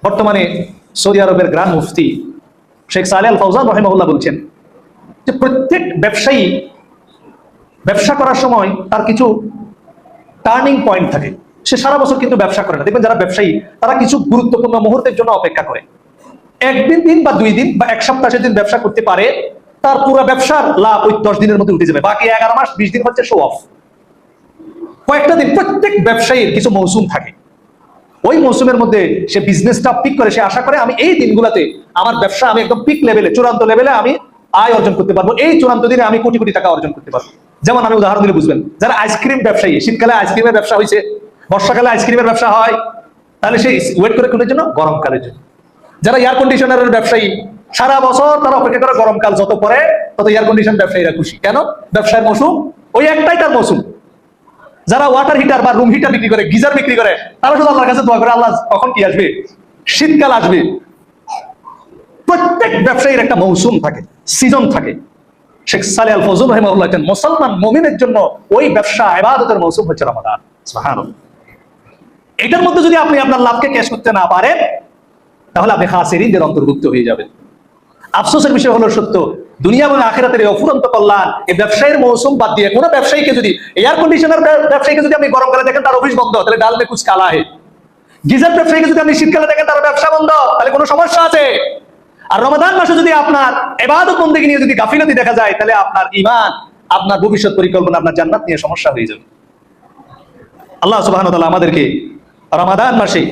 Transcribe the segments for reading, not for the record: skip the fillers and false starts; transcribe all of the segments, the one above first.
বর্তমানে সৌদি আরবের গ্র্যান্ড মুফতি শেখ সালেহ আল ফাউজান রাহিমাহুল্লাহ বলছেন যে প্রত্যেক ব্যবসায়ী ব্যবসা করার সময় তার কিছু টার্নিং পয়েন্ট থাকে। সে সারা বছর কিন্তু ব্যবসা করে না। দেখবেন যারা ব্যবসায়ী তারা কিছু গুরুত্বপূর্ণ মুহূর্তের জন্য অপেক্ষা করে। একদিন বা 2 দিন বা 1 সপ্তাহ সেদিন ব্যবসা করতে পারে, তার পুরো ব্যবসার লাভ ওই 10 দিনের মধ্যে উঠে যাবে। বাকি 11 মাস 20 দিন হচ্ছে শো অফ। কয়েকটা দিন প্রত্যেক ব্যবসায়ীর কিছু মৌসুম থাকে। ওই মৌসুমের মধ্যে সে বিজনেসটা পিক করে, সে আশা করে আমি এই দিনগুলোতে আমার ব্যবসা আমি একদম পিক লেভেলে, চূড়ান্ত লেভেলে আমি আয় অর্জন করতে পারবো। এই চূড়ান্ত দিনে আমি কোটি কোটি টাকা অর্জন করতে পারবো। যেমন আমি উদাহরণ দিলে বুঝবেন, যারা আইসক্রিম ব্যবসায়ী, শীতকালে আইসক্রিমের ব্যবসা হয়েছে, বর্ষাকালে আইসক্রিমের ব্যবসা হয়, তাহলে সে ওয়েট করে কোনের জন্য? গরমকালের জন্য। যারা এয়ার কন্ডিশনারের ব্যবসায়ী, সারা বছর তারা অপেক্ষা করে গরমকাল যত পরে তত এয়ার কন্ডিশন ব্যবসায়ীরা খুশি। কেন? ব্যবসার মৌসুম ওই একটাই তার মৌসুম। যারা ওয়াটার হিটার বা রুম হিটার বিক্রি করে, গিজার বিক্রি করে, তারা শুধু আল্লাহর কাছে দোয়া করে, আল্লাহ কখন কি আসবে, শীতকাল আসবে। প্রত্যেক ব্যবসায়ীর একটা মৌসুম থাকে, সিজন থাকে। শেখ সালেহ আল ফাউজান রাহিমাহুল্লাহ বলেন, মুসলমান মুমিনের জন্য ওই ব্যবসা ইবাদতের মৌসুম হচ্ছে রমাদান। সুবহানাল্লাহ। এটার মধ্যে যদি আপনি আপনার লাভকে ক্যাশ করতে না পারেন, তাহলে আপনি খাসিরিনদের অন্তর্ভুক্ত হয়ে যাবেন। আফসোসের বিষয় হলো সত্য, দুনিয়া এবং আখিরাতের এই অফুরন্ত কল্যাণ এই ব্যবসায়ের মৌসুম বাদ দিয়ে কোনো ব্যবসায়ীকে যদি, এয়ার কন্ডিশনার ব্যবসায়ীকে যদি আপনি গরমকালে দেখেন তার অফিস বন্ধ, তাহলে ডাল মে কুছ কালা হে। গিজার ব্যবসায়ীকে যদি আপনি শীতকালে দেখেন তার ব্যবসা বন্ধ, তাহলে কোনো সমস্যা আছে। আর রমাদান মাসে যদি আপনার ইবাদত বন্দেগী নিয়ে যদি গাফিলতি দেখা যায়, তাহলে আপনার ঈমান, আপনার ভবিষ্যৎ পরিকল্পনা, আপনার জান্নাত নিয়ে সমস্যা হয়ে যাবে। আল্লাহ সুবহানাহু ওয়া তাআলা আমাদেরকে রমাদান মাসে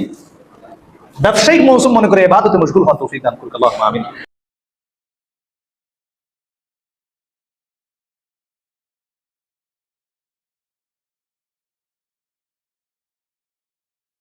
ব্যবসায়িক মৌসুম মনে করে ইবাদতে মশগুল হওয়ার তৌফিক দান করুন। আল্লাহুম্মা আমিন।